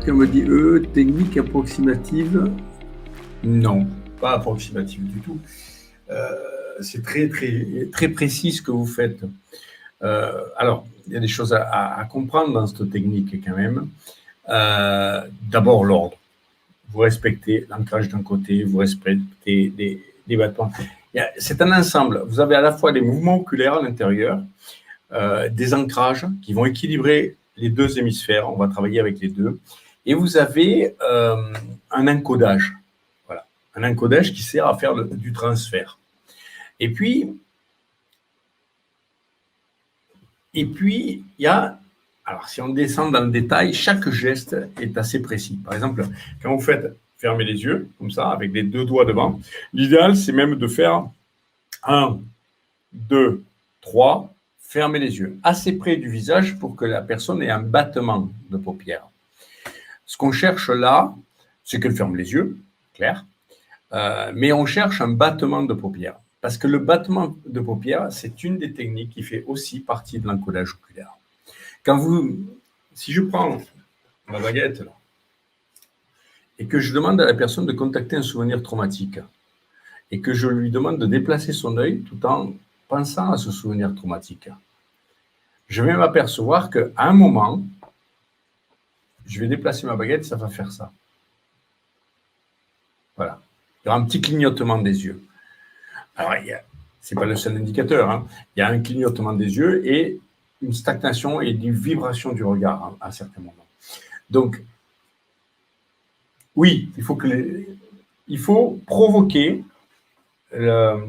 Quelqu'un me dit, technique approximative. Non, pas approximative du tout. C'est très, très, très précis ce que vous faites. Alors, il y a des choses à comprendre dans cette technique quand même. D'abord, l'ordre. Vous respectez l'ancrage d'un côté, vous respectez des battements. C'est un ensemble. Vous avez à la fois des mouvements oculaires à l'intérieur, des ancrages qui vont équilibrer les deux hémisphères. On va travailler avec les deux. Et vous avez un encodage. Voilà. Un encodage qui sert à faire du transfert. Et puis, il y a, alors si on descend dans le détail, chaque geste est assez précis. Par exemple, quand vous faites fermer les yeux, comme ça, avec les deux doigts devant, l'idéal, c'est même de faire 1, 2, 3, fermer les yeux, assez près du visage pour que la personne ait un battement de paupières. Ce qu'on cherche là, c'est qu'elle ferme les yeux, clair, mais on cherche un battement de paupières. Parce que le battement de paupières, c'est une des techniques qui fait aussi partie de l'encodage oculaire. Si je prends ma baguette là, et que je demande à la personne de contacter un souvenir traumatique, et que je lui demande de déplacer son œil tout en pensant à ce souvenir traumatique, je vais m'apercevoir qu'à un moment, je vais déplacer ma baguette, ça va faire ça. Voilà. Il y aura un petit clignotement des yeux. Alors, ce n'est pas le seul indicateur. Hein. Il y a un clignotement des yeux et une stagnation et une vibration du regard à certains moments. Donc, oui, il faut provoquer la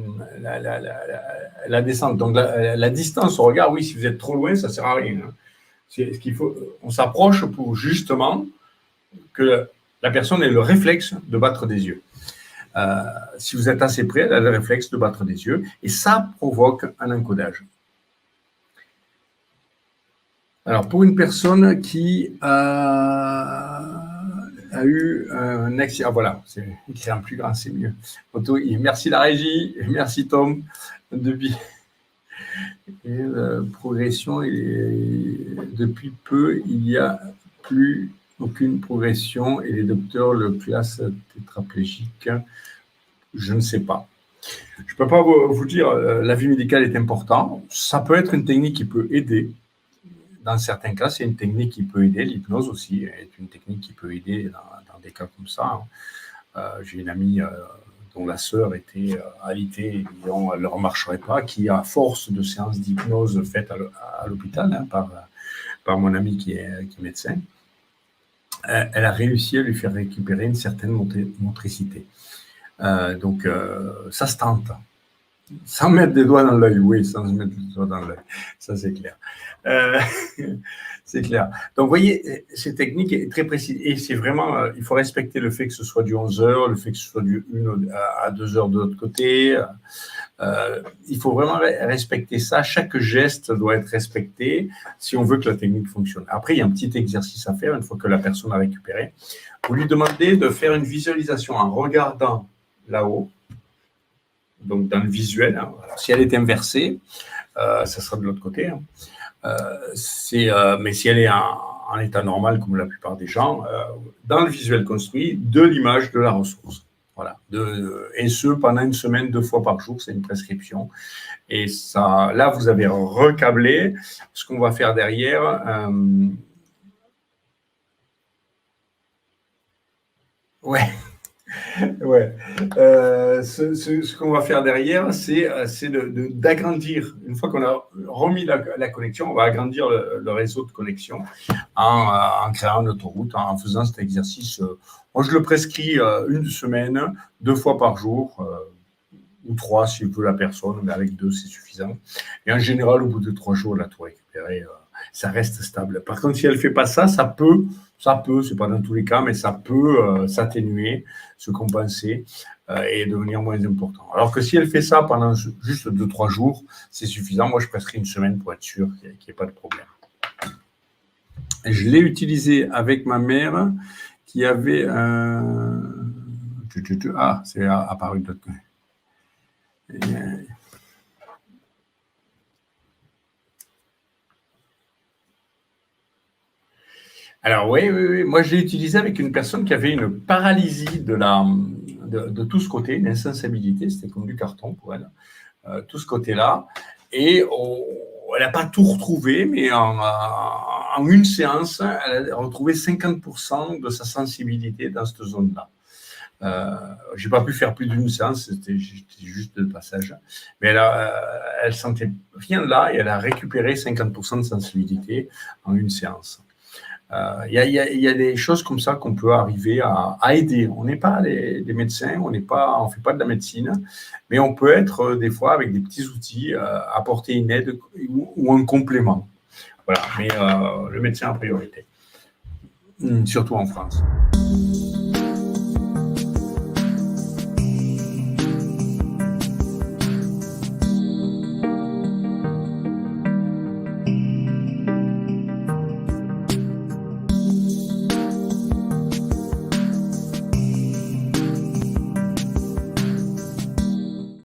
descente. Donc, la distance au regard, oui, si vous êtes trop loin, ça ne sert à rien. Hein. C'est ce qu'il faut. On s'approche pour justement que la personne ait le réflexe de battre des yeux. Si vous êtes assez près, elle a le réflexe de battre des yeux et ça provoque un encodage. Alors, pour une personne qui a eu un accident, voilà, c'est écrit en plus grand, c'est mieux. Merci la régie, merci Tom. Progression, depuis peu, il n'y a plus aucune progression et les docteurs le classent tétraplégique. Je ne sais pas. Je ne peux pas vous dire, l'avis médical est important. Ça peut être une technique qui peut aider. Dans certains cas, c'est une technique qui peut aider. L'hypnose aussi est une technique qui peut aider dans des cas comme ça. J'ai une amie dont la sœur était alitée et dont elle ne remarcherait pas, qui, à force de séances d'hypnose faites à l'hôpital hein, par mon ami qui est médecin, elle a réussi à lui faire récupérer une certaine motricité. Donc, ça se tente. Sans mettre des doigts dans l'œil, oui, sans mettre des doigts dans l'œil, ça c'est clair. C'est clair. Donc, vous voyez, cette technique est très précise. Et c'est vraiment, il faut respecter le fait que ce soit du 11 heures, le fait que ce soit du 1 à 2 heures de l'autre côté. Il faut vraiment respecter ça. Chaque geste doit être respecté si on veut que la technique fonctionne. Après, il y a un petit exercice à faire une fois que la personne a récupéré. Vous lui demandez de faire une visualisation en regardant là-haut, donc dans le visuel. Hein. Alors, si elle est inversée, ça sera de l'autre côté. Hein. Mais si elle est en état normal, comme la plupart des gens, dans le visuel construit, de l'image de la ressource. Voilà. Et ce, pendant une semaine, 2 fois par jour, c'est une prescription. Et ça, là, vous avez recablé. Ce qu'on va faire derrière. Ouais. Ouais. Ce qu'on va faire derrière, c'est d'agrandir. Une fois qu'on a remis la connexion, on va agrandir le réseau de connexion en créant une autoroute, en faisant cet exercice. Moi, je le prescris une semaine, 2 fois par jour, ou 3 si veut la personne, mais avec 2, c'est suffisant. Et en général, au bout de 3 jours, elle a tout récupéré. Ça reste stable. Par contre, si elle ne fait pas ça, ça peut, c'est pas dans tous les cas, mais ça peut s'atténuer, se compenser et devenir moins important. Alors que si elle fait ça pendant juste 2-3 jours, c'est suffisant. Moi, je prescris une semaine pour être sûr qu'il n'y ait pas de problème. Et je l'ai utilisé avec ma mère qui avait un... Ah, c'est apparu de l'autre côté. Alors oui, oui, oui. Moi je l'ai utilisé avec une personne qui avait une paralysie de tout ce côté, une insensibilité, c'était comme du carton pour elle, tout ce côté-là. Et elle n'a pas tout retrouvé, mais en une séance, elle a retrouvé 50% de sa sensibilité dans cette zone-là. J'ai pas pu faire plus d'une séance, c'était juste de passage. Mais elle sentait rien de là et elle a récupéré 50% de sensibilité en une séance. Il y a des choses comme ça qu'on peut arriver à aider. On n'est pas des médecins, on fait pas de la médecine, mais on peut être des fois avec des petits outils apporter une aide ou un complément. Voilà, mais le médecin en priorité, surtout en France.